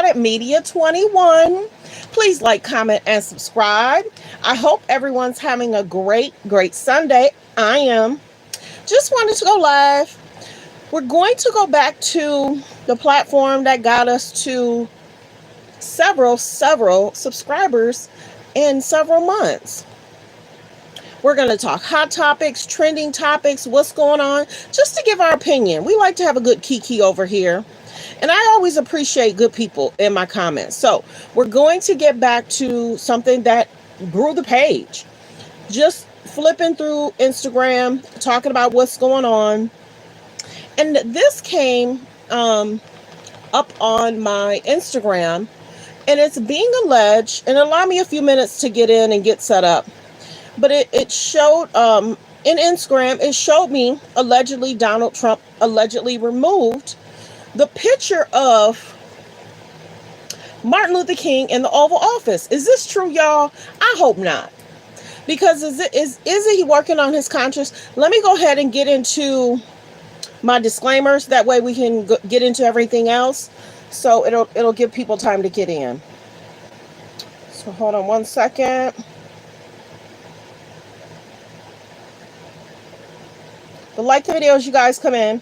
Planet Media 21. Please like, comment, and subscribe. I hope everyone's having a great Sunday. I am. Just wanted to go live. We're going to go back to the platform that got us to several subscribers in several months. We're going to talk hot topics, trending topics, what's going on, just to give our opinion. We like to have a good kiki over here. And I always appreciate good people in my comments. So we're going to get back to something that grew the page. Just flipping through Instagram, talking about what's going on. And this came up on my Instagram. And it's being alleged, and allow me a few minutes to get in and get set up. But it showed in Instagram, it showed me allegedly Donald Trump allegedly removed the picture of Martin Luther King in the Oval Office. Is this true, y'all? I hope not. Because is he working on his conscience? Let me go ahead and get into my disclaimers. That way we can get into everything else. So it'll give people time to get in. So hold on one second. But like the videos, you guys come in.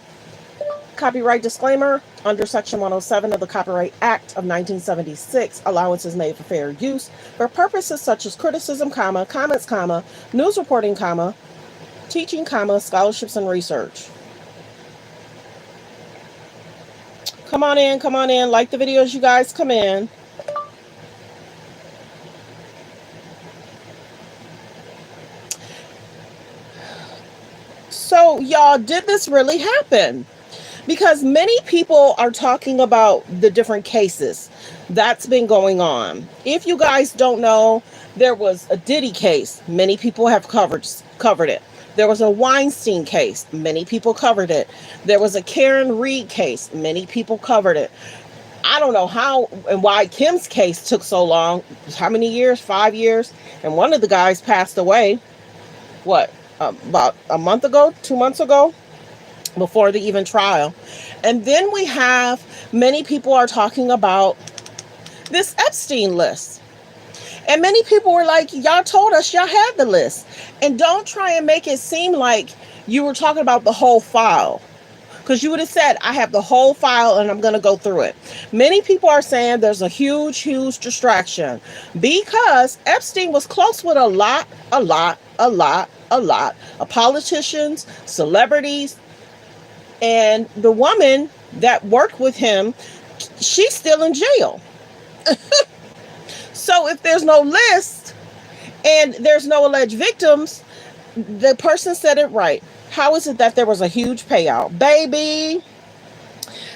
Copyright disclaimer. Under Section 107 of the Copyright Act of 1976, allowance is made for fair use for purposes such as criticism, comments, news reporting, teaching, scholarships, and research. Come on in. Like the videos, you guys come in. So, y'all, did this really happen? Because many people are talking about the different cases that's been going on. If you guys don't know, there was a Diddy case. Many people have covered it. There was a Weinstein case. Many people covered it. There was a Karen Reed case. Many people covered it. I don't know how and why Kim's case took so long. How many years? 5 years. And one of the guys passed away. What? About a month ago, 2 months ago, before the even trial. And then we have many people are talking about this Epstein list. And many people were like, y'all told us y'all had the list. And don't try and make it seem like you were talking about the whole file. Because you would have said, I have the whole file and I'm going to go through it. Many people are saying there's a huge distraction. Because Epstein was close with a lot of politicians, celebrities, and the woman that worked with him, she's still in jail. So if there's no list and there's no alleged victims, the person said it right. How is it that there was a huge payout? Baby,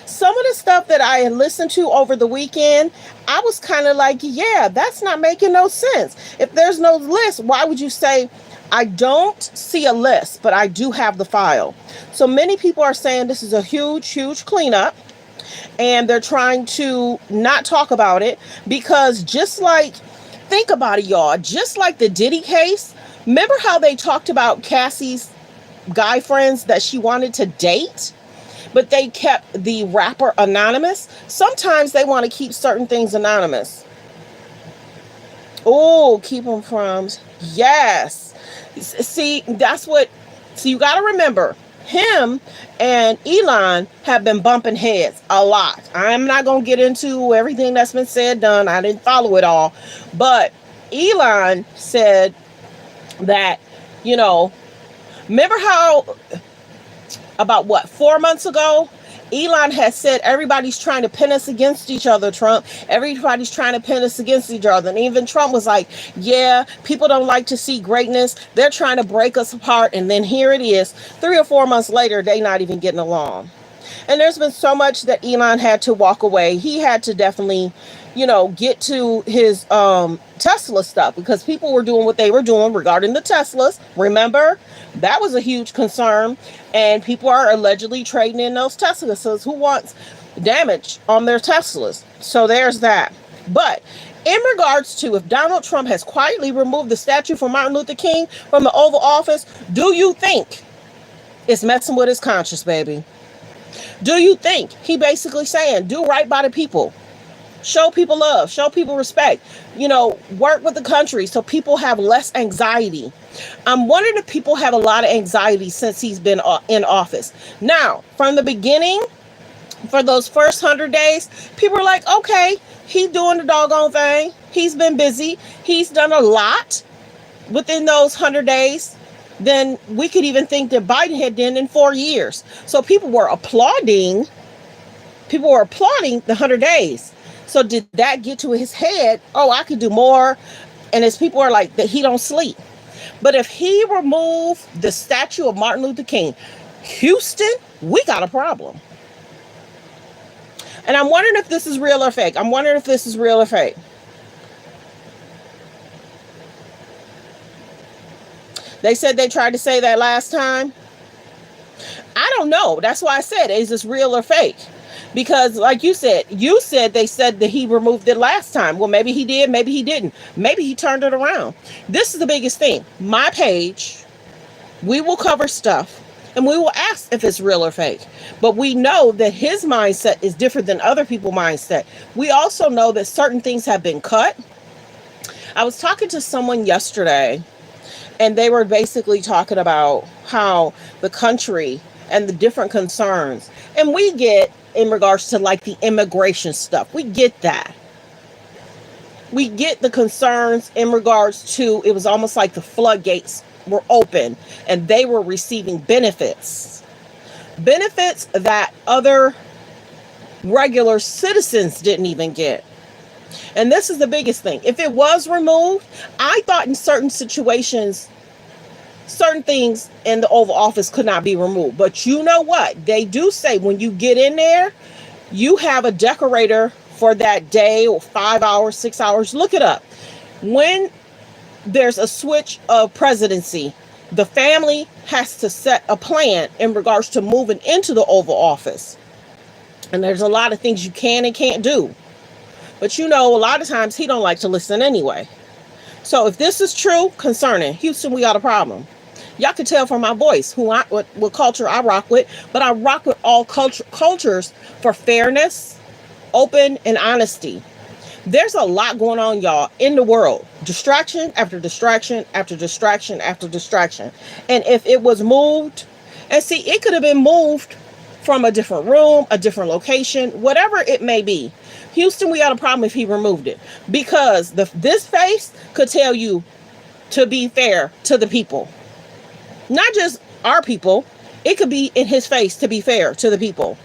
some of the stuff that I had listened to over the weekend, I was kind of like, yeah, that's not making no sense. If there's no list, why would you say, I don't see a list, but I do have the file? So many people are saying this is a huge cleanup, and they're trying to not talk about it because think about it, y'all, just like the Diddy case, remember how they talked about Cassie's guy friends that she wanted to date, but they kept the rapper anonymous? Sometimes they want to keep certain things anonymous. Oh, keep them from, yes. See, you got to remember, him and Elon have been bumping heads a lot. I'm not going to get into everything that's been said, done. I didn't follow it all. But Elon said that, remember how about 4 months ago, Elon has said everybody's trying to pin us against each other, Trump. Everybody's trying to pin us against each other. And even Trump was like, yeah, people don't like to see greatness. They're trying to break us apart. And then here it is, 3 or 4 months later, they not even getting along. And there's been so much that Elon had to walk away. He had to definitely, get to his Tesla stuff because people were doing what they were doing regarding the Teslas. Remember? That was a huge concern. And people are allegedly trading in those Teslas. So who wants damage on their Teslas? So there's that. But in regards to if Donald Trump has quietly removed the statue for Martin Luther King from the Oval Office, do you think it's messing with his conscience, baby? Do you think he basically saying, do right by the people? Show people love, show people respect, work with the country so people have less anxiety. I'm wondering if people have a lot of anxiety since he's been in office. Now, from the beginning, for those first 100 days, people are like, okay, he's doing the doggone thing. He's been busy. He's done a lot within those 100 days than we could even think that Biden had done in 4 years. So people were applauding the 100 days. So did that get to his head? Oh, I could do more. And as people are like, that he don't sleep. But if he removed the statue of Martin Luther King, Houston, we got a problem. And I'm wondering if this is real or fake. They said they tried to say that last time. I don't know. That's why I said, is this real or fake? Because like you said they said that he removed it last time. Well, maybe he did, maybe he didn't. Maybe he turned it around. This is the biggest thing. My page, we will cover stuff and we will ask if it's real or fake. But we know that his mindset is different than other people's mindset. We also know that certain things have been cut. I was talking to someone yesterday, and they were basically talking about how the country and the different concerns, and we get in regards to like the immigration stuff, we get that. We get the concerns in regards to, it was almost like the floodgates were open and they were receiving benefits that other regular citizens didn't even get. And this is the biggest thing. If it was removed, I thought in certain situations, certain things in the Oval Office could not be removed. But you know what? They do say when you get in there, you have a decorator for that day or 5 hours, 6 hours. Look it up. When there's a switch of presidency, the family has to set a plan in regards to moving into the Oval Office. And there's a lot of things you can and can't do. But a lot of times he don't like to listen anyway. So if this is true concerning Houston, we got a problem. Y'all can tell from my voice what culture I rock with, but I rock with all cultures for fairness, open, and honesty. There's a lot going on, y'all, in the world. Distraction after distraction after distraction after distraction. And if it was moved, and see, it could have been moved from a different room, a different location, whatever it may be. Houston, we got a problem if he removed it, because this face could tell you to be fair to the people. Not just our people. It could be in his face to be fair to the people.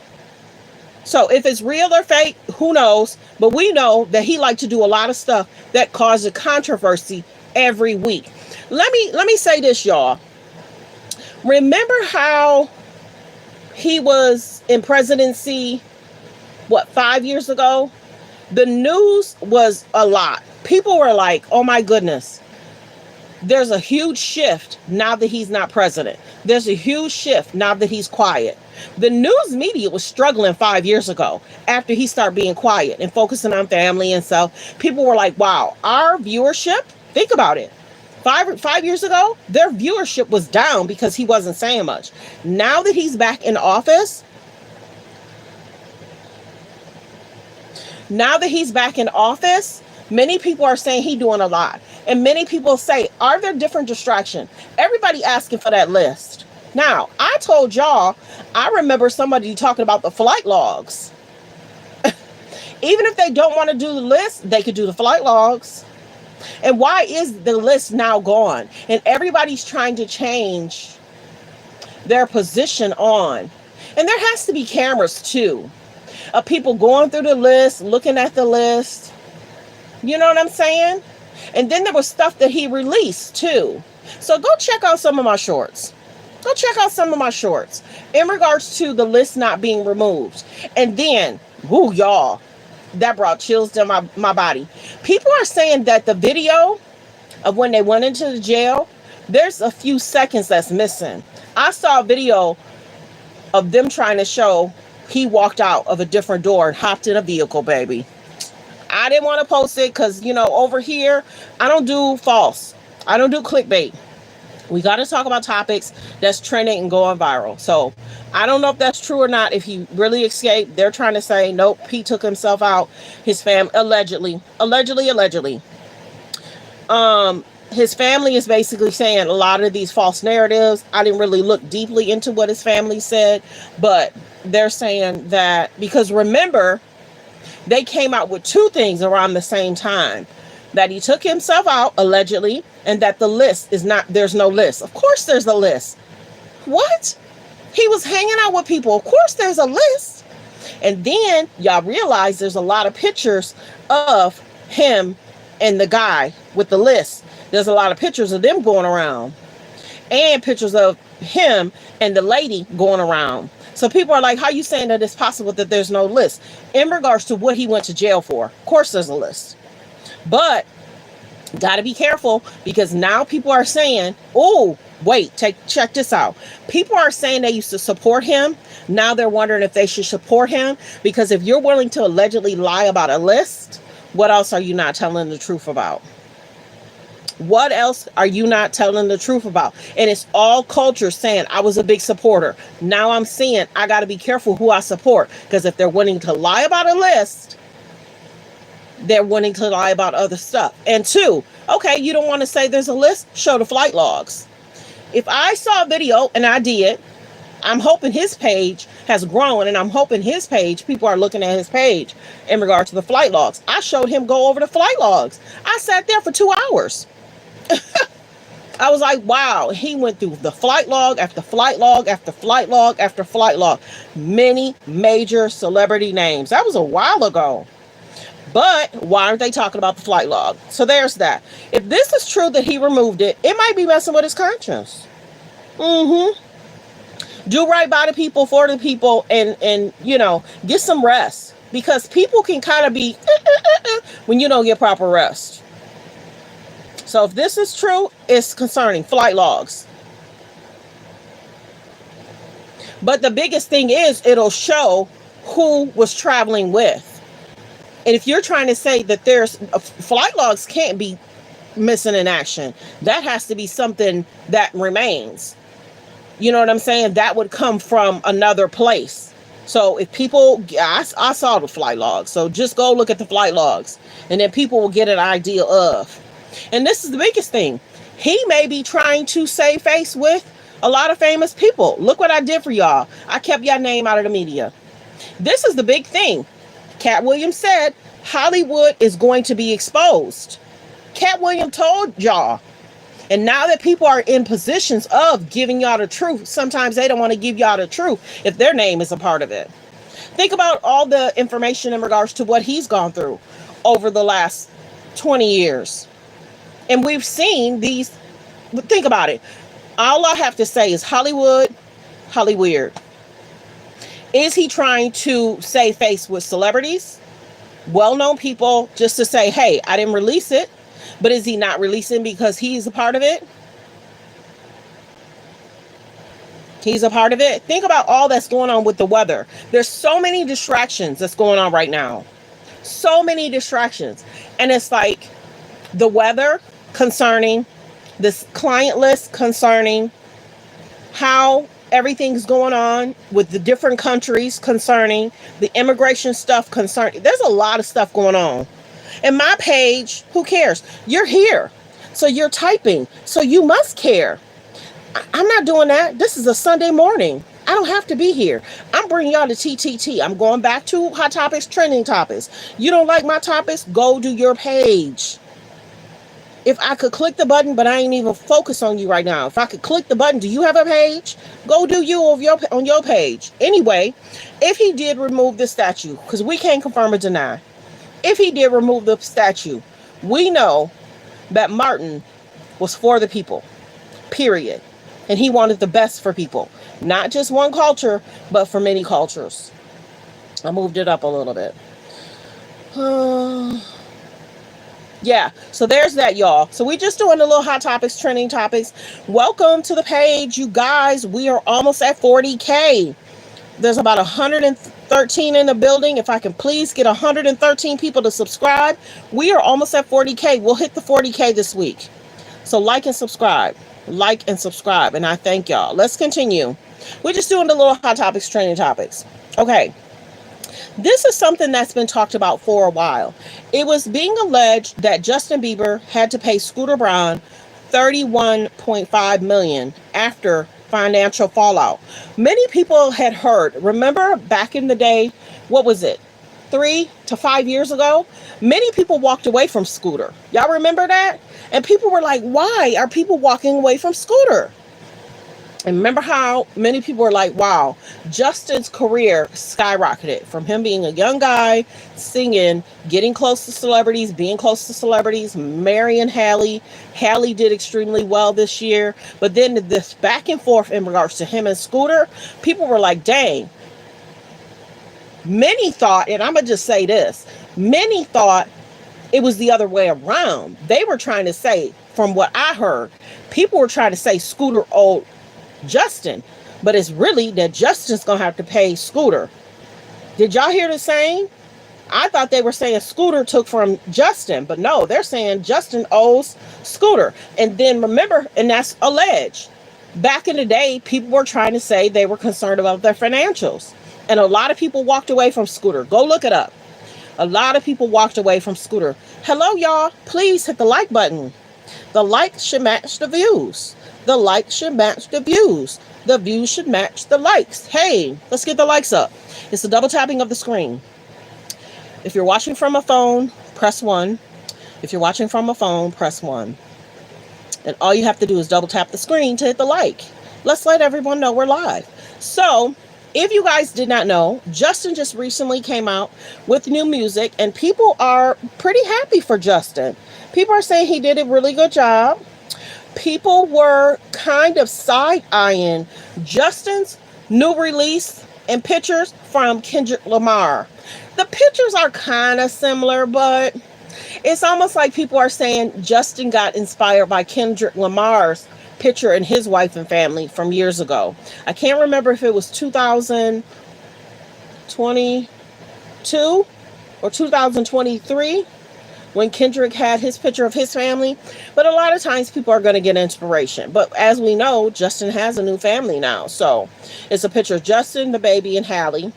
So if it's real or fake, who knows? But we know that he liked to do a lot of stuff that causes controversy every week. Let me say this, y'all. Remember how he was in presidency, 5 years ago? The news was a lot. People were like, oh my goodness. There's a huge shift now that he's not president. There's a huge shift now that he's quiet. The news media was struggling 5 years ago after he started being quiet and focusing on family and stuff. People were like, wow, our viewership, think about it. Five years ago, their viewership was down because he wasn't saying much. Now that he's back in office, many people are saying he's doing a lot. And many people say, are there different distractions? Everybody asking for that list. Now, I told y'all, I remember somebody talking about the flight logs. Even if they don't want to do the list, they could do the flight logs. And why is the list now gone? And everybody's trying to change their position on. And there has to be cameras too, of people going through the list, looking at the list. You know what I'm saying? And then there was stuff that he released too. So go check out some of my shorts. In regards to the list not being removed. And then, y'all, that brought chills down my body. People are saying that the video of when they went into the jail, there's a few seconds that's missing. I saw a video of them trying to show he walked out of a different door and hopped in a vehicle, baby. I didn't want to post it because, over here, I don't do false. I don't do clickbait. We got to talk about topics that's trending and going viral. So I don't know if that's true or not. If he really escaped, they're trying to say, nope, he took himself out. His fam allegedly. His family is basically saying a lot of these false narratives. I didn't really look deeply into what his family said, but they're saying that because remember, they came out with two things around the same time, that he took himself out allegedly, and that the list is not, there's no list. Of course there's a list. What? He was hanging out with people. Of course there's a list. And then y'all realize there's a lot of pictures of him and the guy with the list. There's a lot of pictures of them going around, and pictures of him and the lady going around. So people are like, how are you saying that it's possible that there's no list in regards to what he went to jail for? Of course there's a list, but got to be careful, because now people are saying, oh, wait, check this out. People are saying they used to support him. Now they're wondering if they should support him, because if you're willing to allegedly lie about a list, what else are you not telling the truth about? What else are you not telling the truth about? And it's all culture saying, I was a big supporter. Now I'm seeing I got to be careful who I support, because if they're wanting to lie about a list, they're wanting to lie about other stuff. And two, okay, you don't want to say there's a list? Show the flight logs. If I saw a video, and I did, I'm hoping his page has grown, and I'm hoping his page, people are looking at his page in regard to the flight logs. I showed him go over the flight logs. I sat there for 2 hours. I was like, wow, he went through the flight log after flight log after flight log after flight log. Many major celebrity names. That was a while ago. But why aren't they talking about the flight log? So there's that. If this is true that he removed it, it might be messing with his conscience. Do right by the people, for the people, and you know, get some rest. Because people can kind of be when you don't get proper rest. So if this is true, it's concerning flight logs. But the biggest thing is it'll show who was traveling with. And if you're trying to say that there's flight logs can't be missing in action, that has to be something that remains. You know what I'm saying? That would come from another place. So if people, I saw the flight logs. So just go look at the flight logs, and then people will get an idea of. And this is the biggest thing. He may be trying to save face with a lot of famous people. Look what I did for y'all. I kept your name out of the media. This is the big thing. Cat Williams said Hollywood is going to be exposed. Cat Williams told y'all. And now that people are in positions of giving y'all the truth, sometimes they don't want to give y'all the truth if their name is a part of it. Think about all the information in regards to what he's gone through over the last 20 years. And we've seen these, think about it. All I have to say is Hollywood, Hollyweird. Is he trying to save face with celebrities, well-known people, just to say, hey, I didn't release it? But is he not releasing because he's a part of it? He's a part of it. Think about all that's going on with the weather. There's so many distractions that's going on right now. So many distractions. And it's like the weather concerning, this client list concerning, how everything's going on with the different countries concerning, the immigration stuff concerning. There's a lot of stuff going on. And my page, who cares? You're here. So you're typing. So you must care. I'm not doing that. This is a Sunday morning. I don't have to be here. I'm bringing y'all to TTT. I'm going back to hot topics, trending topics. You don't like my topics? Go to your page. If I could click the button, but I ain't even focus on you right now. If I could click the button, do you have a page? Go do you on your page. Anyway, if he did remove the statue, because we can't confirm or deny. If he did remove the statue, we know that Martin was for the people, period. And he wanted the best for people. Not just one culture, but for many cultures. I moved it up a little bit. Yeah, so there's that, y'all. So we're just doing a little hot topics, trending topics. Welcome to the page, you guys. We are almost at 40K. There's about 113 in the building. If I can please get 113 people to subscribe. We are almost at 40K. We'll hit the 40K this week. So like and subscribe. like, and subscribe. And I thank y'all. Let's continue. We're just doing the little hot topics, trending topics. Okay. This is something that's been talked about for a while. It was being alleged that Justin Bieber had to pay Scooter Braun $31.5 million after financial fallout. Many people had heard, remember back in the day, what was it? 3 to 5 years ago, many people walked away from Scooter. Y'all remember that? And people were like, why are people walking away from Scooter? And remember how many people were like, wow, Justin's career skyrocketed from him being a young guy, singing, getting close to celebrities, being close to celebrities, marrying Halle. Halle did extremely well this year. But then this back and forth in regards to him and Scooter, people were like, dang. Many thought, and I'm going to just say this, many thought it was the other way around. They were trying to say, from what I heard, people were trying to say Scooter owed Justin, but it's really that Justin's gonna have to pay Scooter. Did y'all hear the same? I thought they were saying Scooter took from Justin, but no, they're saying Justin owes Scooter. And then remember, and that's alleged. Back in the day, people were trying to say they were concerned about their financials, and a lot of people walked away from Scooter. Go look it up. A lot of people walked away from Scooter. Hello, y'all. Please hit the like button. The likes should match the views. The likes should match the views. The views should match the likes. Hey, let's get the likes up. It's the double tapping of the screen. If you're watching from a phone, press 1. If you're watching from a phone, press 1. And all you have to do is double tap the screen to hit the like. Let's let everyone know we're live. So, if you guys did not know, Justin just recently came out with new music, and people are pretty happy for Justin. People are saying he did a really good job. People were kind of side-eyeing Justin's new release and pictures from Kendrick Lamar. The pictures are kind of similar, but it's almost like people are saying Justin got inspired by Kendrick Lamar's picture and his wife and family from years ago. I can't remember if it was 2022 or 2023. When Kendrick had his picture of his family. But a lot of times people are going to get inspiration. But as we know, Justin has a new family now. So it's a picture of Justin, the baby, and Halle.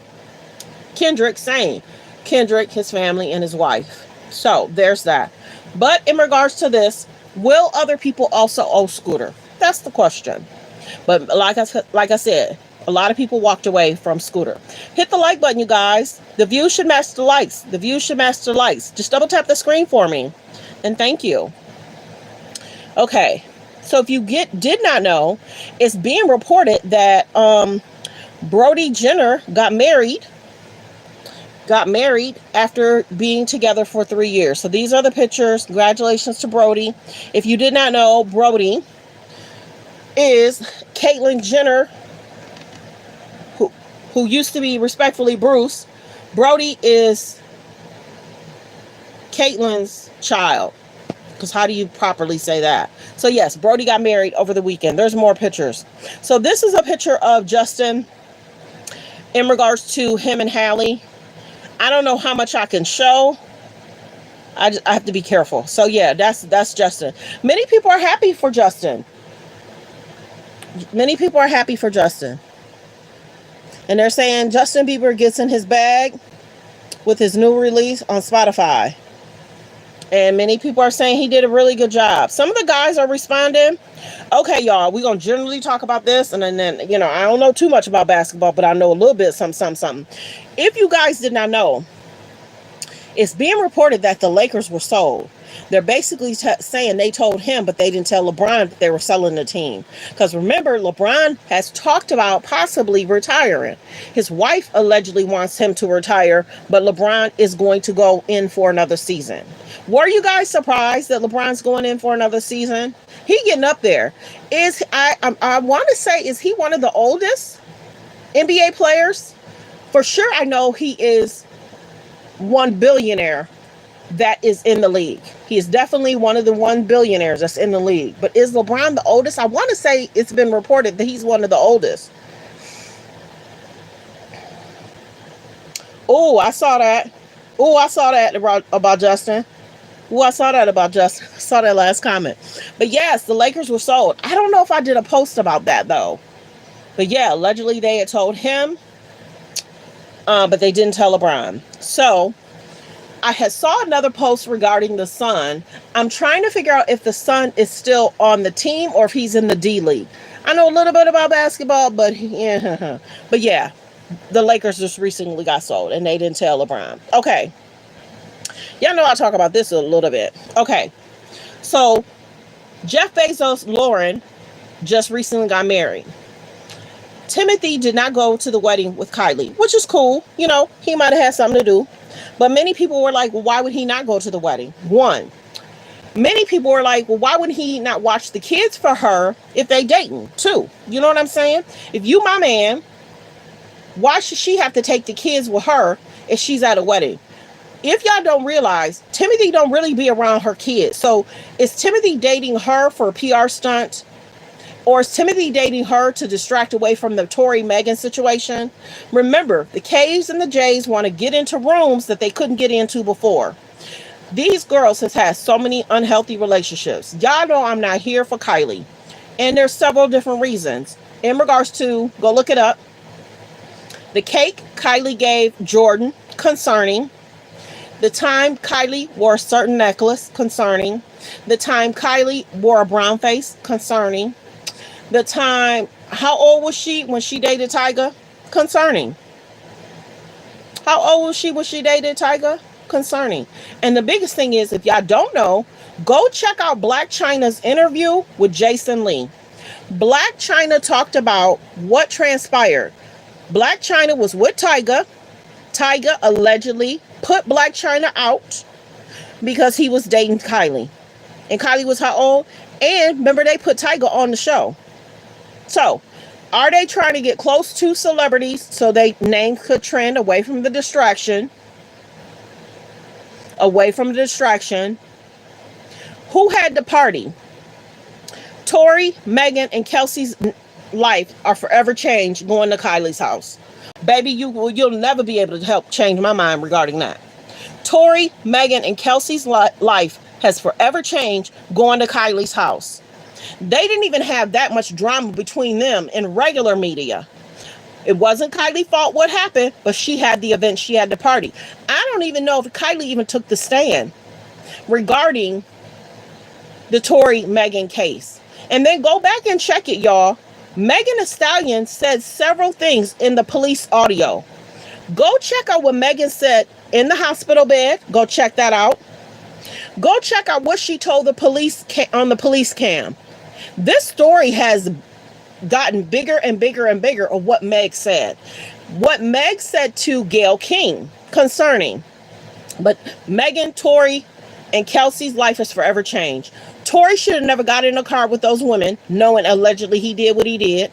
Kendrick, same. Kendrick, his family, and his wife. So there's that. But in regards to this, will other people also owe Scooter? That's the question. But like I said, a lot of people walked away from Scooter. Hit the like button, you guys. The views should match the likes. The views should match the likes. Just double tap the screen for me. And thank you. Okay. So if you did not know, it's being reported that Brody Jenner got married after being together for 3 years. So these are the pictures. Congratulations to Brody. If you did not know, Brody is Caitlyn Jenner, who used to be respectfully Bruce. Brody is Caitlyn's child. Because how do you properly say that? So yes, Brody got married over the weekend. There's more pictures. So this is a picture of Justin in regards to him and Halle. I don't know how much I can show. I have to be careful. So yeah, that's Justin. Many people are happy for Justin. Many people are happy for Justin. And they're saying Justin Bieber gets in his bag with his new release on Spotify. And many people are saying he did a really good job. Some of the guys are responding. Okay, y'all, we're going to generally talk about this. And then, I don't know too much about basketball, but I know a little bit, something. If you guys did not know, it's being reported that the Lakers were sold. They're basically saying they told him, but they didn't tell LeBron that they were selling the team. Because remember, LeBron has talked about possibly retiring. His wife allegedly wants him to retire, but LeBron is going to go in for another season. Were you guys surprised that LeBron's going in for another season? He getting up there. I want to say, is he one of the oldest NBA players? For sure, I know he is one billionaire that is in the league. He is definitely one of the 1 billionaires that's in the league. But is LeBron the oldest? I want to say it's been reported that he's one of the oldest. Oh, I saw that. Oh, I saw that about Justin. Well, I saw that about Justin. I saw that last comment. But yes, the Lakers were sold. I don't know if I did a post about that though. But yeah, allegedly they had told him, but they didn't tell LeBron. So I had saw another post regarding the Sun. I'm trying to figure out if the Sun is still on the team or if he's in the D League. I know a little bit about basketball, but yeah, but yeah, the Lakers just recently got sold and they didn't tell LeBron. Okay. Y'all know I'll talk about this a little bit. Okay. So Jeff Bezos' Lauren just recently got married. Timothy did not go to the wedding with Kylie, which is cool. You know, he might have had something to do. But many people were like, well, why would he not go to the wedding? One, many people were like, well, why would he not watch the kids for her if they dating? Two, you know what I'm saying? If you my man, why should she have to take the kids with her if she's at a wedding? If y'all don't realize, Timothy don't really be around her kids. So is Timothy dating her for a PR stunt? Or is Timothy dating her to distract away from the Tory Megan situation? Remember, the K's and the J's want to get into rooms that they couldn't get into before. These girls have had so many unhealthy relationships. Y'all know I'm not here for Kylie. And there's several different reasons. In regards to, go look it up, the cake Kylie gave Jordan concerning, the time Kylie wore a certain necklace concerning, the time Kylie wore a brown face concerning, the time, how old was she when she dated Tyga? Concerning. How old was she when she dated Tyga? Concerning. And the biggest thing is, if y'all don't know, go check out Blac Chyna's interview with Jason Lee. Blac Chyna talked about what transpired. Blac Chyna was with Tyga. Tyga allegedly put Blac Chyna out because he was dating Kylie. And Kylie was how old? And remember, they put Tyga on the show. So, are they trying to get close to celebrities so they name could trend away from the distraction? Away from the distraction. Who had the party? Tory, Megan, and Kelsey's life are forever changed going to Kylie's house. Baby, you'll never be able to help change my mind regarding that. Tory, Megan, and Kelsey's life has forever changed going to Kylie's house. They didn't even have that much drama between them in regular media. It wasn't Kylie's fault what happened, but she had the event, she had the party. I don't even know if Kylie even took the stand regarding the Tory Megan case. And then go back and check it, y'all. Megan Thee Stallion said several things in the police audio. Go check out what Megan said in the hospital bed. Go check that out. Go check out what she told the police on the police cam. This story has gotten bigger and bigger and bigger of what Meg said. What Meg said to Gayle King concerning. But Megan, Tory, and Kelsey's life is forever changed. Tory should have never got in a car with those women, knowing allegedly he did what he did.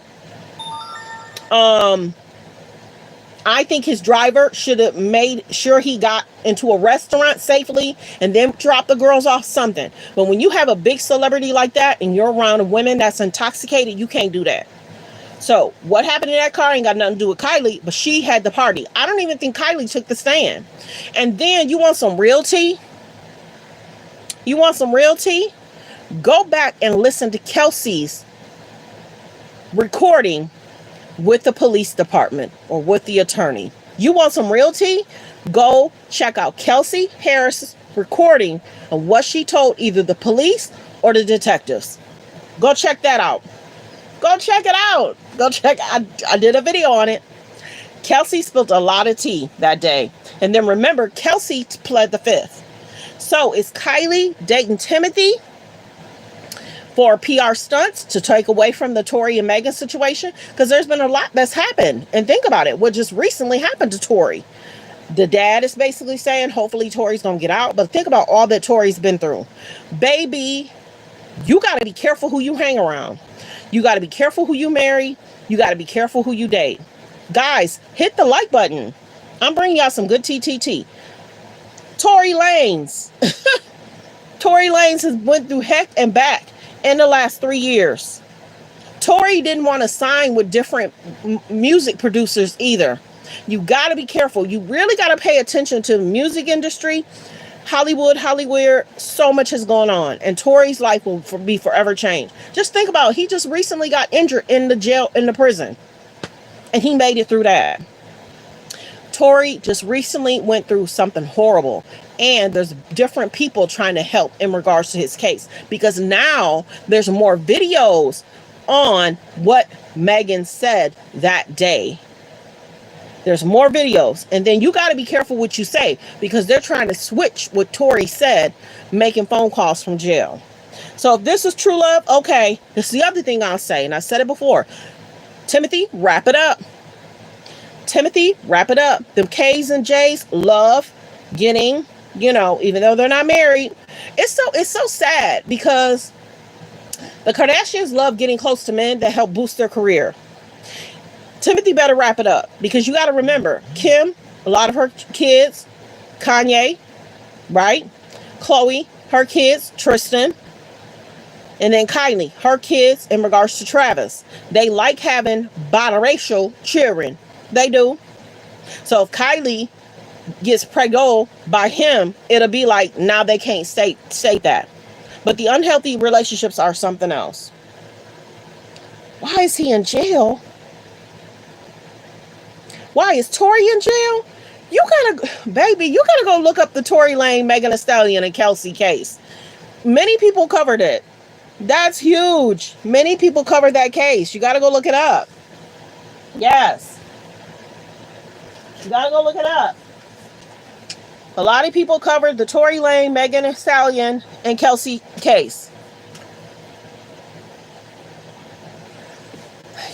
I think his driver should have made sure he got into a restaurant safely and then dropped the girls off something. But when you have a big celebrity like that and you're around women that's intoxicated, you can't do that. So what happened in that car ain't got nothing to do with Kylie, but she had the party. I don't even think Kylie took the stand. And then you want some real tea? You want some real tea? Go back and listen to Kelsey's recording with the police department or with the attorney. You want some real tea? Go check out Kelsey Harris's recording of what she told either the police or the detectives. Go check that out. Go check it out. Go check. I did a video on it. Kelsey spilled a lot of tea that day. And then remember, Kelsey pled the fifth. So is Kylie dating Timothy for PR stunts to take away from the Tory and Megan situation? Because there's been a lot that's happened. And think about it. What just recently happened to Tory? The dad is basically saying, hopefully Tory's going to get out. But think about all that Tory's been through. Baby, you got to be careful who you hang around. You got to be careful who you marry. You got to be careful who you date. Guys, hit the like button. I'm bringing y'all some good TTT. Tory Lanez. Tory Lanez has went through heck and back in the last 3 years. Tory didn't want to sign with different music producers either. You got to be careful. You really got to pay attention to the music industry. Hollywood, so much has gone on, and Tory's life will be forever changed. Just think about it. He just recently got injured in the jail, in the prison, and he made it through that. Tory just recently went through something horrible, and there's different people trying to help in regards to his case, because now there's more videos on what Megan said that day. There's more videos, and then you got to be careful what you say, because they're trying to switch what Tory said, making phone calls from jail. So if this is true love, okay, this is the other thing I'll say, and I said it before. Timothy, wrap it up. Timothy, wrap it up. Them K's and J's love getting, even though they're not married. It's so sad, because the Kardashians love getting close to men that help boost their career. Timothy better wrap it up, because you got to remember, Kim, a lot of her kids, Kanye, right? Khloe, her kids, Tristan, and then Kylie, her kids in regards to Travis. They like having biracial children. They do. So if Kylie gets pregnant by him, it'll be like, now they can't state that. But the unhealthy relationships are something else. Why is he in jail? Why is Tory in jail? You gotta go look up the Tory Lanez, Megan Thee Stallion, and Kelsey case. Many people covered it. That's huge. Many people covered that case. You gotta go look it up. Yes. You gotta go look it up. A lot of people covered the Tory Lanez, Megan Thee Stallion, and Kelsey case.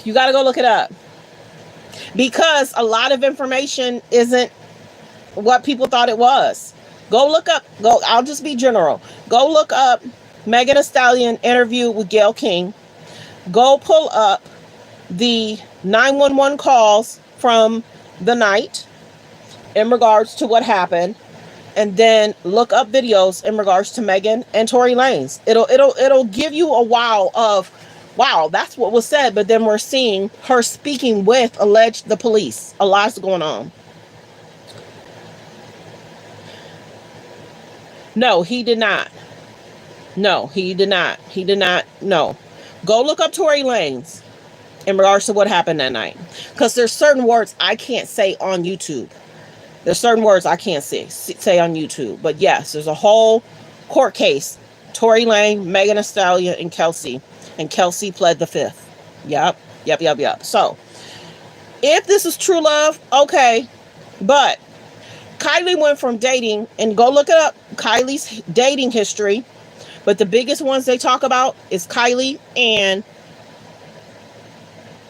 You gotta go look it up. Because a lot of information isn't what people thought it was. I'll just be general. Go look up Megan Thee Stallion interview with Gayle King. Go pull up the 911 calls from the night in regards to what happened. And then look up videos in regards to Megan and Tory Lanez. It'll give you a wow of, wow, that's what was said, but then we're seeing her speaking with the police. A lot's going on. No, he did not. No, he did not. He did not. No. Go look up Tory Lanez in regards to what happened that night. Because there's certain words I can't say on YouTube. There's certain words I can't say on YouTube. But yes, there's a whole court case. Tory Lanez, Megan Thee Stallion, and Kelsey. And Kelsey pled the fifth. Yep. So, if this is true love, okay. But Kylie went from dating, and go look it up, Kylie's dating history. But the biggest ones they talk about is Kylie and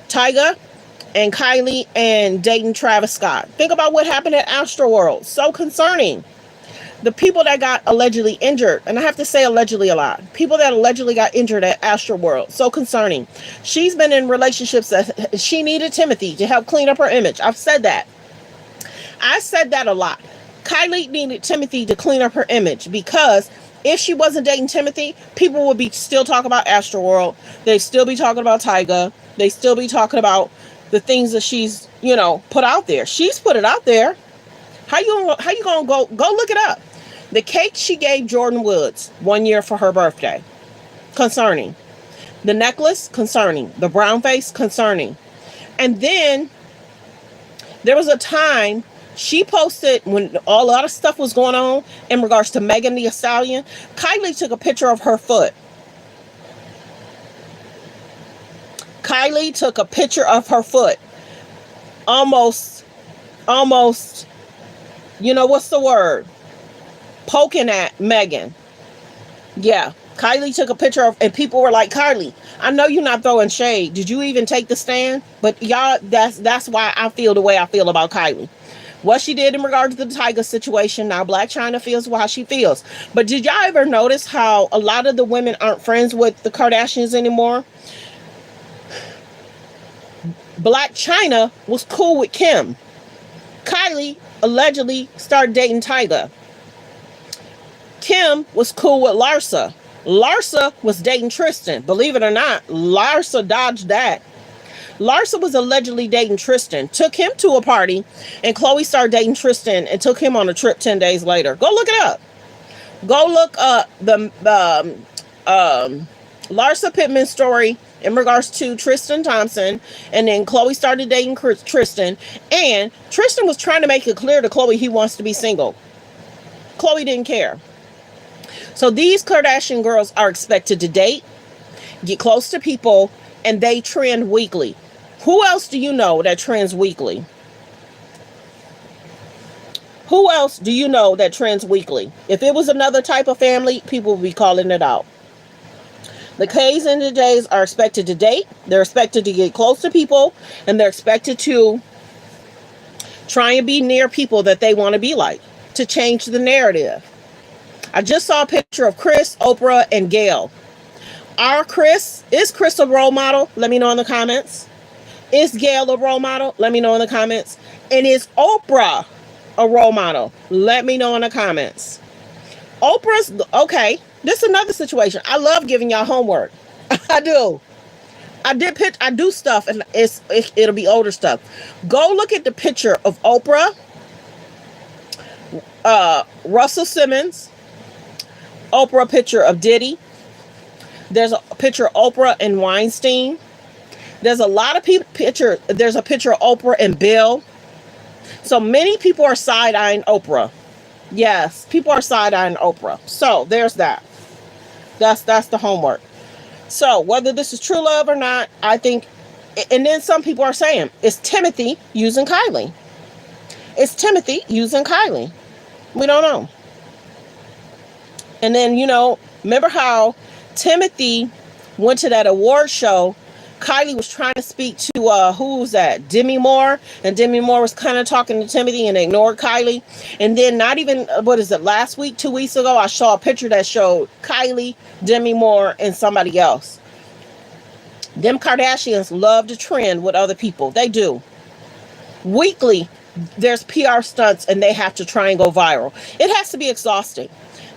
Tyga, and Kylie and dating Travis Scott. Think about what happened at Astroworld. So concerning. The people that got allegedly injured, and I have to say allegedly a lot, people that allegedly got injured at Astroworld, so concerning. She's been in relationships that she needed Timothy to help clean up her image. I've said that. I said that a lot. Kylie needed Timothy to clean up her image, because if she wasn't dating Timothy, people would be still talking about Astroworld. They'd still be talking about Tyga. They'd still be talking about the things that she's, put out there. She's put it out there. How you gonna go look it up? The cake she gave Jordan Woods 1 year for her birthday, concerning. The necklace, concerning. The brown face, concerning. And then there was a time she posted, when a lot of stuff was going on in regards to Megan Thee Stallion, Kylie took a picture of her foot. Kylie took a picture of her foot. Almost, what's the word? Poking at Megan. Yeah. Kylie took a picture of, and people were like, Kylie, I know you're not throwing shade. Did you even take the stand? But y'all, that's why I feel the way I feel about Kylie. What she did in regard to the Tyga situation, now Blac Chyna feels how she feels. But did y'all ever notice how a lot of the women aren't friends with the Kardashians anymore? Blac Chyna was cool with Kim. Kylie allegedly started dating Tyga. Kim was cool with Larsa. Larsa was dating Tristan. Believe it or not, Larsa dodged that. Larsa was allegedly dating Tristan, took him to a party, and Khloe started dating Tristan and took him on a trip 10 days later. Go look it up. Go look up the Larsa Pittman story in regards to Tristan Thompson, and then Khloe started dating Tristan, and Tristan was trying to make it clear to Khloe he wants to be single. Khloe didn't care. So these Kardashian girls are expected to date, get close to people, and they trend weekly. Who else do you know that trends weekly? Who else do you know that trends weekly? If it was another type of family, people would be calling it out. The K's and the J's are expected to date. They're expected to get close to people, and they're expected to try and be near people that they want to be like, to change the narrative. I just saw a picture of Kris, Oprah, and Gayle. Is Kris a role model? Let me know in the comments. Is Gayle a role model? Let me know in the comments. And is Oprah a role model? Let me know in the comments. Oprah's, okay, this is another situation. I love giving y'all homework. I do. I do stuff, and it'll be older stuff. Go look at the picture of Oprah, Russell Simmons, Oprah picture of Diddy. There's a picture of Oprah and Weinstein. There's a lot of picture. There's a picture of Oprah and Bill. So many people are side-eyeing Oprah. Yes, people are side-eyeing Oprah. So there's that. That's the homework. So whether this is true love or not, I think, and then some people are saying, it's Timothy using Kylie. It's Timothy using Kylie. We don't know. And then, remember how Timothy went to that award show. Kylie was trying to speak to, who was that? Demi Moore. And Demi Moore was kind of talking to Timothy and ignored Kylie. And then not even, last week, 2 weeks ago, I saw a picture that showed Kylie, Demi Moore, and somebody else. Them Kardashians love to trend with other people. They do. Weekly, there's PR stunts and they have to try and go viral. It has to be exhausting.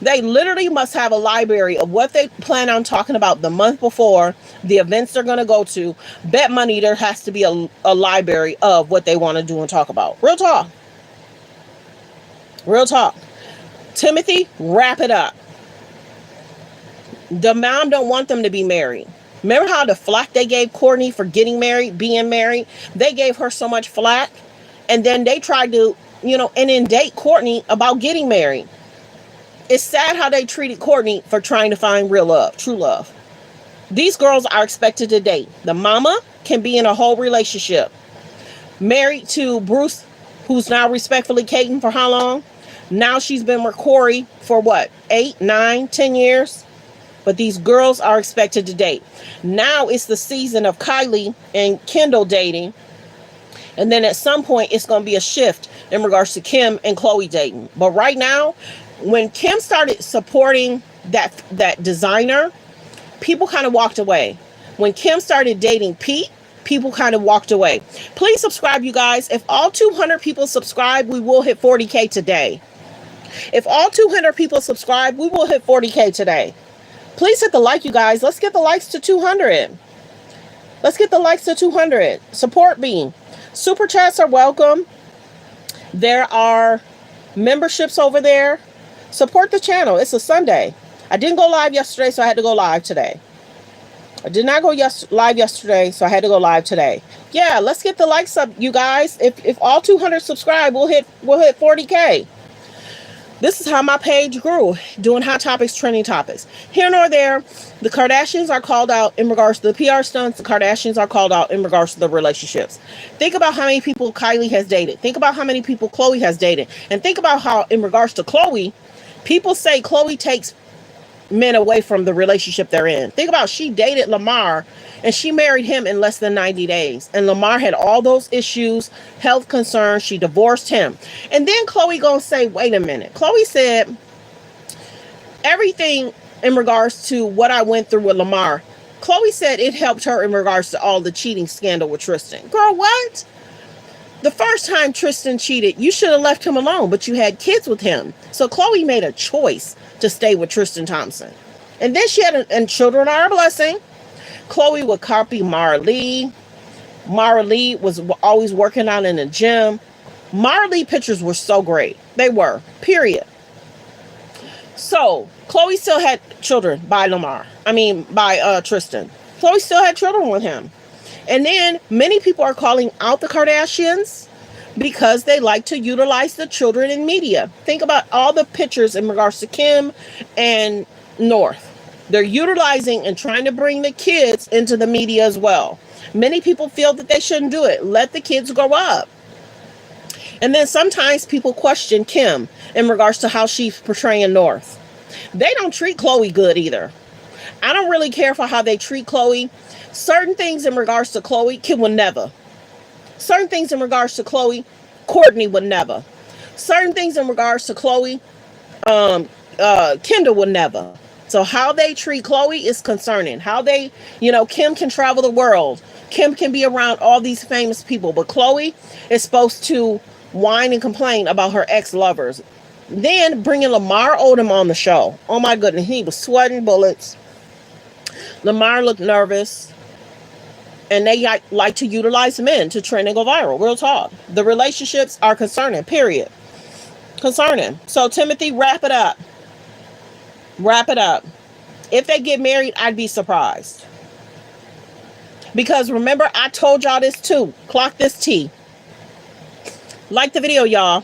They literally must have a library of what they plan on talking about the month before, the events they're going to go to. Bet money there has to be a library of what they want to do and talk about. Real talk. Real talk. Timothy, wrap it up. The mom don't want them to be married. Remember how the flack they gave Kourtney for getting married, being married? They gave her so much flack. And then they tried to, inundate Kourtney about getting married. It's sad how they treated Kourtney for trying to find real love, true love. These girls are expected to date. The mama can be in a whole relationship. Married to Bruce, who's now respectfully Katen for how long? Now she's been with Corey for what? 8, 9, 10 years? But these girls are expected to date. Now it's the season of Kylie and Kendall dating. And then at some point, it's going to be a shift in regards to Kim and Khloe dating. But right now, when Kim started supporting that designer, people kind of walked away. When Kim started dating Pete, people kind of walked away. Please subscribe, you guys. If all 200 people subscribe, we will hit 40K today. If all 200 people subscribe, we will hit 40K today. Please hit the like, you guys. Let's get the likes to 200. Let's get the likes to 200. Support me. Super chats are welcome. There are memberships over there. Support the channel. It's a Sunday. I didn't go live yesterday, so I had to go live today. I did not go live yesterday, so I had to go live today. Yeah, let's get the likes up, you guys. If all 200 subscribe, we'll hit 40K. This is how my page grew, doing hot topics, trending topics. Here nor there, the Kardashians are called out in regards to the PR stunts. The Kardashians are called out in regards to the relationships. Think about how many people Kylie has dated. Think about how many people Khloe has dated. And think about how, in regards to Khloe, people say Khloe takes men away from the relationship they're in. Think about, she dated Lamar and she married him in less than 90 days. And Lamar had all those issues, health concerns. She divorced him. And then Khloe gonna say, wait a minute. Khloe said, everything in regards to what I went through with Lamar, Khloe said it helped her in regards to all the cheating scandal with Tristan. Girl, what? The first time Tristan cheated, you should have left him alone, but you had kids with him. So Khloe made a choice to stay with Tristan Thompson. And then she had, and children are a blessing. Khloe would copy Mara Lee. Mara Lee was always working out in the gym. Mara Lee pictures were so great. They were, period. So Khloe still had children by by Tristan. Khloe still had children with him. And then many people are calling out the Kardashians because they like to utilize the children in media. Think about all the pictures in regards to Kim and North. They're utilizing and trying to bring the kids into the media as well. Many people feel that they shouldn't do it. Let the kids grow up. And then sometimes people question Kim in regards to how she's portraying North. They don't treat Khloe good either. I don't really care for how they treat Khloe. Certain things in regards to Khloe, Kim would never. Certain things in regards to Khloe, Kourtney would never. Certain things in regards to Khloe, Kendall would never. So how they treat Khloe is concerning. How they, Kim can travel the world. Kim can be around all these famous people. But Khloe is supposed to whine and complain about her ex-lovers. Then bringing Lamar Odom on the show. Oh my goodness, he was sweating bullets. Lamar looked nervous. And they like to utilize men to trend and go viral. Real talk. The relationships are concerning, period. Concerning. So Timothy, wrap it up. Wrap it up. If they get married, I'd be surprised. Because remember, I told y'all this too. Clock this T. Like the video, y'all.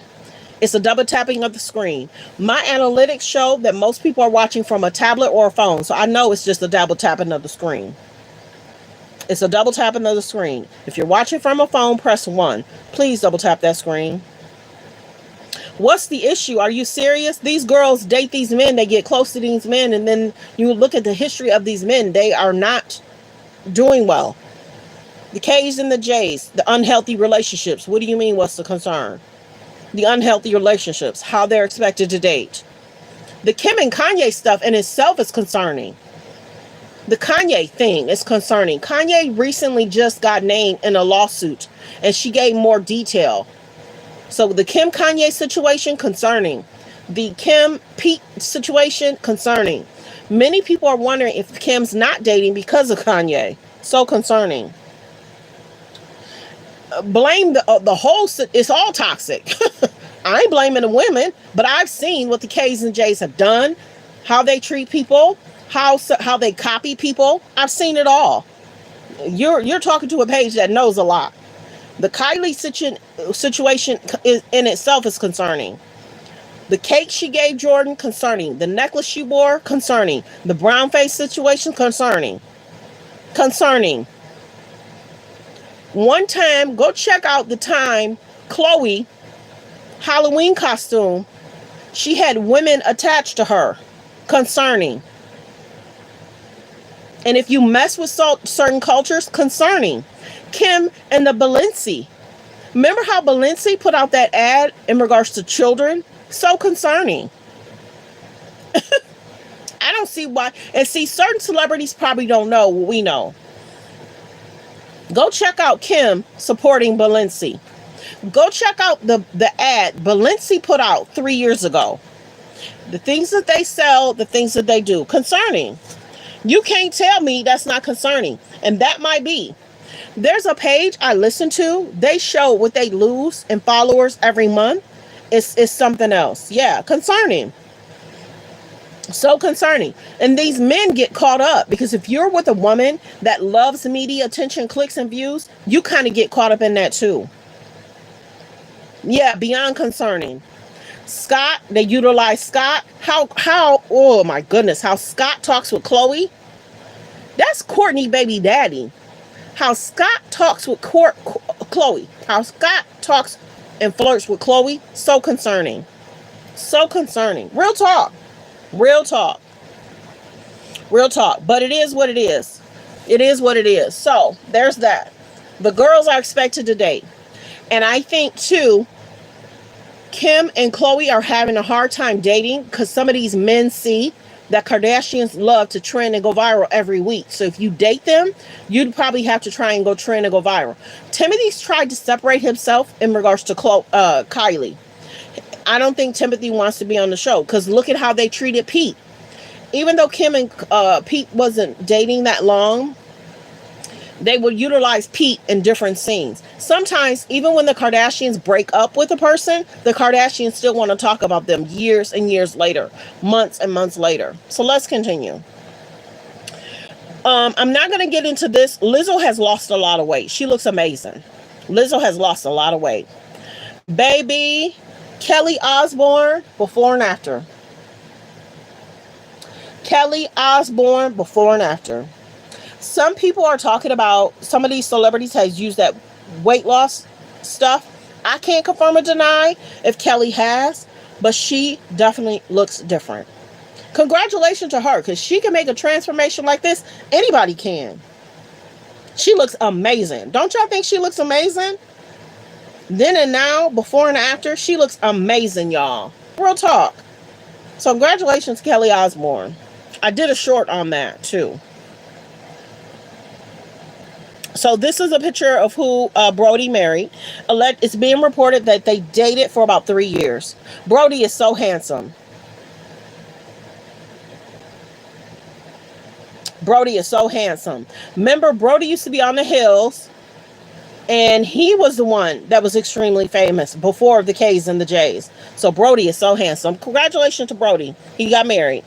It's a double tapping of the screen. My analytics show that most people are watching from a tablet or a phone. So I know it's just a double tapping of the screen. It's a double tapping of the screen. If you're watching from a phone, press 1. Please double tap that screen. What's the issue? Are you serious? These girls date these men. They get close to these men. And then you look at the history of these men. They are not doing well. The K's and the J's, the unhealthy relationships. What do you mean? What's the concern? The unhealthy relationships, how they're expected to date. The Kim and Kanye stuff in itself is concerning. The Kanye thing is concerning. Kanye recently just got named in a lawsuit and she gave more detail. So the Kim Kanye situation, concerning. The Kim Pete situation, concerning. Many people are wondering if Kim's not dating because of Kanye. So concerning. Blame the whole, it's all toxic. I ain't blaming the women, but I've seen what the K's and J's have done, how they treat people, how they copy people. I've seen it all. You're talking to a page that knows a lot. The Kylie situation is, in itself, is concerning. The cake she gave Jordan, concerning. The necklace she wore, concerning. The brown face situation, concerning. Concerning. One time, go check out the time Khloe Halloween costume, she had women attached to her. Concerning. And if you mess with certain cultures, concerning. Kim and the Balenci. Remember how Balenci put out that ad in regards to children? So concerning. I don't see why. And see, certain celebrities probably don't know what we know. Go check out Kim supporting Balenci. Go check out the ad Balenci put out 3 years ago. The things that they sell, the things that they do. Concerning. You can't tell me that's not concerning. And that might be. There's a page I listen to. They show what they lose in followers every month. It's something else. Yeah, concerning. So concerning. And these men get caught up because if you're with a woman that loves media attention, clicks, and views, you kind of get caught up in that too. Yeah, beyond concerning. Scott, they utilize Scott. How, oh my goodness, how Scott talks with Khloe. That's Kourtney baby daddy. How Scott talks with Khloe. How Scott talks and flirts with Khloe. So concerning. So concerning. Real talk. Real talk. Real talk. But it is what it is. It is what it is. So there's that. The girls are expected to date. And I think too, Kim and Khloe are having a hard time dating because some of these men see that Kardashians love to trend and go viral every week. So if you date them, you'd probably have to try and go trend and go viral. Timothy's tried to separate himself in regards to Kylie. I don't think Timothy wants to be on the show because look at how they treated Pete. Even though Kim and Pete wasn't dating that long, they would utilize Pete in different scenes. Sometimes, even when the Kardashians break up with a person, the Kardashians still want to talk about them years and years later, months and months later. So let's continue. I'm not going to get into this. Lizzo has lost a lot of weight. She looks amazing. Lizzo has lost a lot of weight. Baby, Kelly Osbourne, before and after. Kelly Osbourne, before and after. Some people are talking about, some of these celebrities has used that weight loss stuff. I can't confirm or deny if Kelly has, but she definitely looks different. Congratulations to her, because she can make a transformation like this. Anybody can. She looks amazing. Don't y'all think she looks amazing? Then and now, before and after, she looks amazing, y'all. Real talk. So congratulations, Kelly Osbourne. I did a short on that too. So this is a picture of who Brody married. It's being reported that they dated for about 3 years. Brody is so handsome. Brody is so handsome. Remember, Brody used to be on the Hills, and he was the one that was extremely famous before the K's and the J's. So Brody is so handsome. Congratulations to Brody. He got married.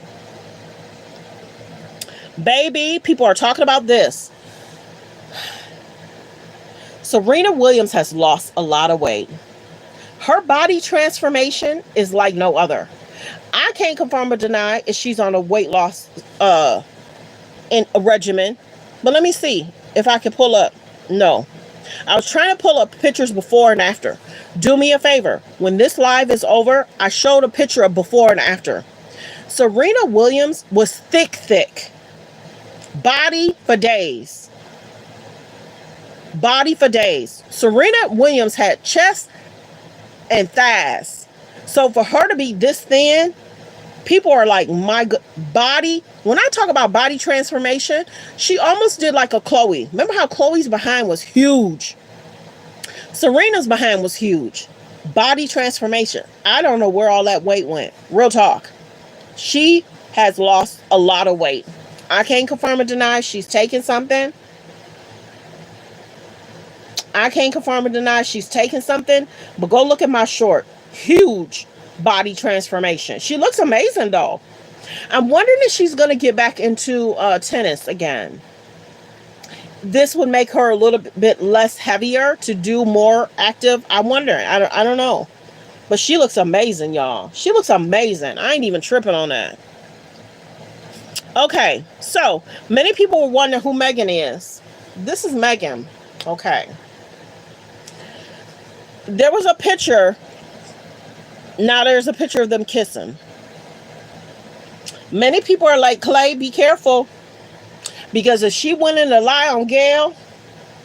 Baby, people are talking about this. Serena Williams has lost a lot of weight. Her body transformation is like no other. I can't confirm or deny if she's on a weight loss in a regimen, but let me see if I can pull up. No, I was trying to pull up pictures before and after. Do me a favor, when this live is over, I showed a picture of before and after. Serena Williams was thick, body for days. Serena Williams had chest and thighs. So for her to be this thin, people are like, my body. When I talk about body transformation, she almost did like a Chloe. Remember how Chloe's behind was huge? Serena's behind was huge. Body transformation. I don't know where all that weight went. Real talk. She has lost a lot of weight. I can't confirm or deny she's taking something. But go look at my short. Huge body transformation. She looks amazing though. I'm wondering if she's going to get back into tennis again. This would make her a little bit less heavier to do more active. I wonder. I don't know. But she looks amazing, y'all. She looks amazing. I ain't even tripping on that. Okay, so many people were wondering who Megan is. This is Megan. Okay. There was a picture. Now there's a picture of them kissing. Many people are like, Clay, be careful. Because if she went in to lie on Gayle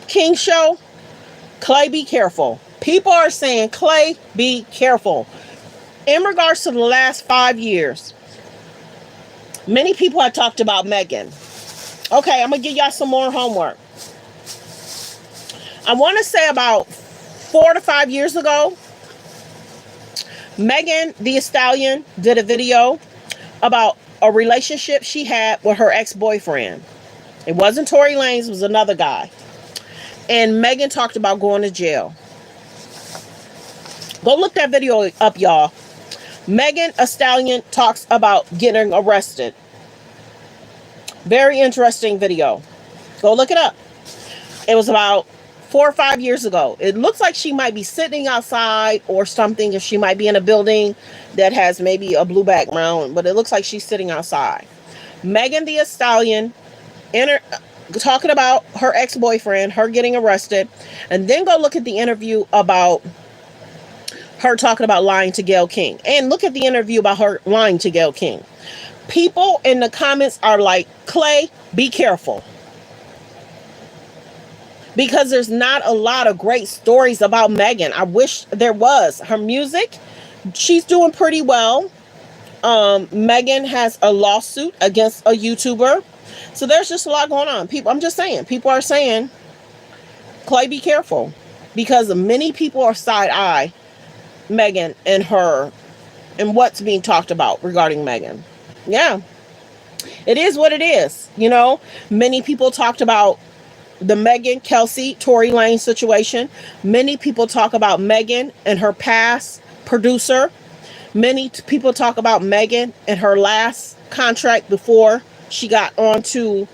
King show, Clay, be careful. People are saying, Clay, be careful. In regards to the last 5 years, many people have talked about Megan. Okay, I'm going to give y'all some more homework. I want to say about 4 to 5 years ago, Megan Thee Stallion did a video about a relationship she had with her ex-boyfriend. It wasn't Tory Lanez, it was another guy. And Megan talked about going to jail. Go look that video up, y'all. Megan Thee Stallion talks about getting arrested. Very interesting video. Go look it up. It was about 4 or 5 years ago. It looks like she might be sitting outside or something, if she might be in a building that has maybe a blue background, but it looks like she's sitting outside. Megan Thee Stallion talking about her ex-boyfriend, her getting arrested, and then go look at the interview about her talking about lying to Gayle King, and look at the interview about her lying to Gayle King. People in the comments are like, Clay, be careful. Because there's not a lot of great stories about Megan. I wish there was. Her music, she's doing pretty well. Megan has a lawsuit against a YouTuber. So there's just a lot going on. I'm just saying, people are saying, Clay, be careful. Because many people are side-eye Megan and her and what's being talked about regarding Megan. Yeah. It is what it is. You know, many people talked about the Megan, Kelsey, Tory Lane situation. Many people talk about Megan and her past producer. Many people talk about Megan and her last contract before she got on to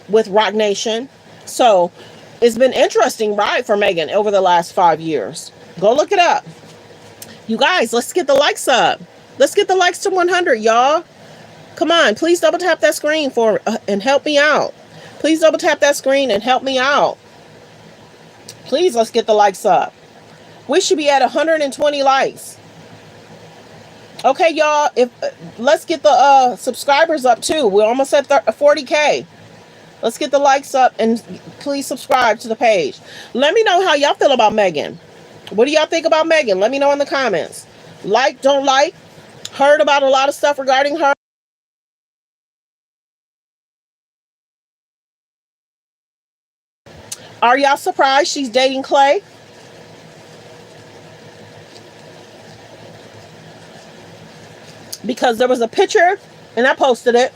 with Roc Nation. So it's been interesting ride for Megan over the last 5 years. Go look it up. You guys, let's get the likes up. Let's get the likes to 100, y'all. Come on, please double tap that screen for and help me out. Please double tap that screen and help me out. Please, let's get the likes up. We should be at 120 likes. Okay, y'all, if let's get the subscribers up too. We're almost at 40K. Let's get the likes up and please subscribe to the page. Let me know how y'all feel about Megan. What do y'all think about Megan? Let me know in the comments. Like, don't like. Heard about a lot of stuff regarding her. Are y'all surprised she's dating Clay? Because there was a picture, and I posted it.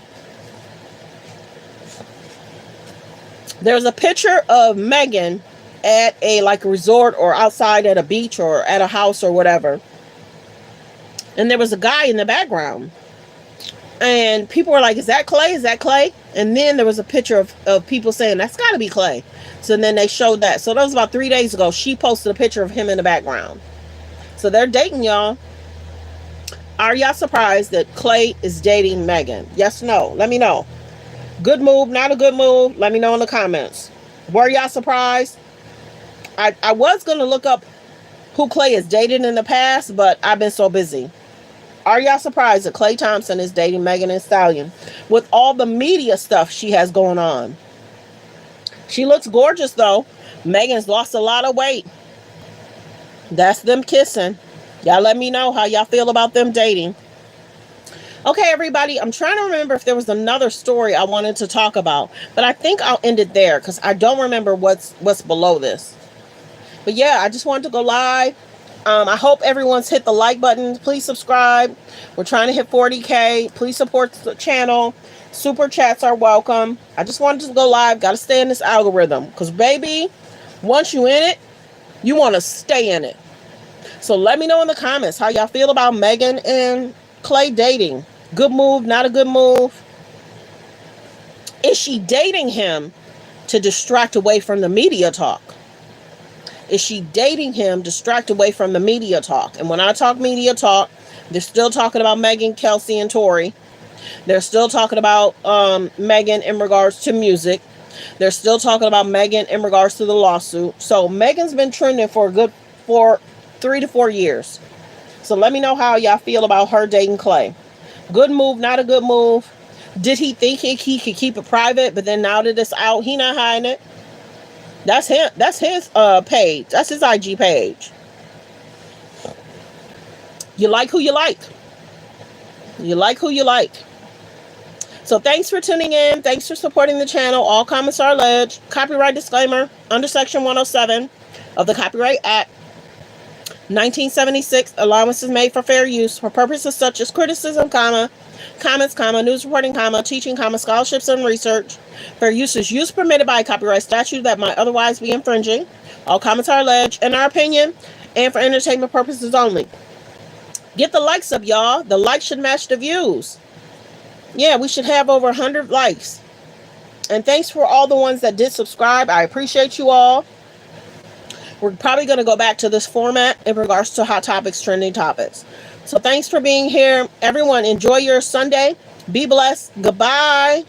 There's a picture of Megan at a like resort or outside at a beach or at a house or whatever. And there was a guy in the background. And people were like, is that Clay? Is that Clay? And then there was a picture of people saying, that's got to be Clay. So then they showed that. So that was about 3 days ago. She posted a picture of him in the background. So they're dating, y'all. Are y'all surprised that Clay is dating Megan? Yes, no. Let me know. Good move, not a good move? Let me know in the comments. Were y'all surprised? I was going to look up who Clay has dated in the past, but I've been so busy. Are y'all surprised that Klay Thompson is dating Megan Thee Stallion with all the media stuff she has going on? She looks gorgeous, though. Megan's lost a lot of weight. That's them kissing. Y'all let me know how y'all feel about them dating. Okay, everybody, I'm trying to remember if there was another story I wanted to talk about, but I think I'll end it there because I don't remember what's below this. But yeah, I just wanted to go live. I hope everyone's hit the like button. Please subscribe. We're trying to hit 40K. Please support the channel. Super chats are welcome. I just wanted to go live. Got to stay in this algorithm because, baby, once you in it, you want to stay in it. So let me know in the comments how y'all feel about Megan and Clay dating. Good move, not a good move? Is she dating him to distract away from the media talk? Is she dating him distract away from the media talk? And when I talk media talk, they're still talking about Megan, Kelsey, and Tory. They're still talking about Megan in regards to music. They're still talking about Megan in regards to the lawsuit. So Megan's been trending for a good 3 to 4 years. So let me know how y'all feel about her dating Clay. Good move, not a good move? Did he think he could keep it private, but then now that it's out, he not hiding it? That's him. That's his page. That's his IG page. You like who you like. You like who you like. So thanks for tuning in. Thanks for supporting the channel. All comments are alleged. Copyright disclaimer under Section 107 of the Copyright Act 1976. Allowances made for fair use for purposes such as criticism, comments, news reporting, teaching, scholarships, and research. Fair use is use permitted by a copyright statute that might otherwise be infringing. All comments are alleged in our opinion and for entertainment purposes only. Get the likes up, y'all. The likes should match the views. Yeah, we should have over 100 likes. And thanks for all the ones that did subscribe. I appreciate you all. We're probably going to go back to this format in regards to hot topics, trending topics. So thanks for being here. Everyone, enjoy your Sunday. Be blessed. Goodbye.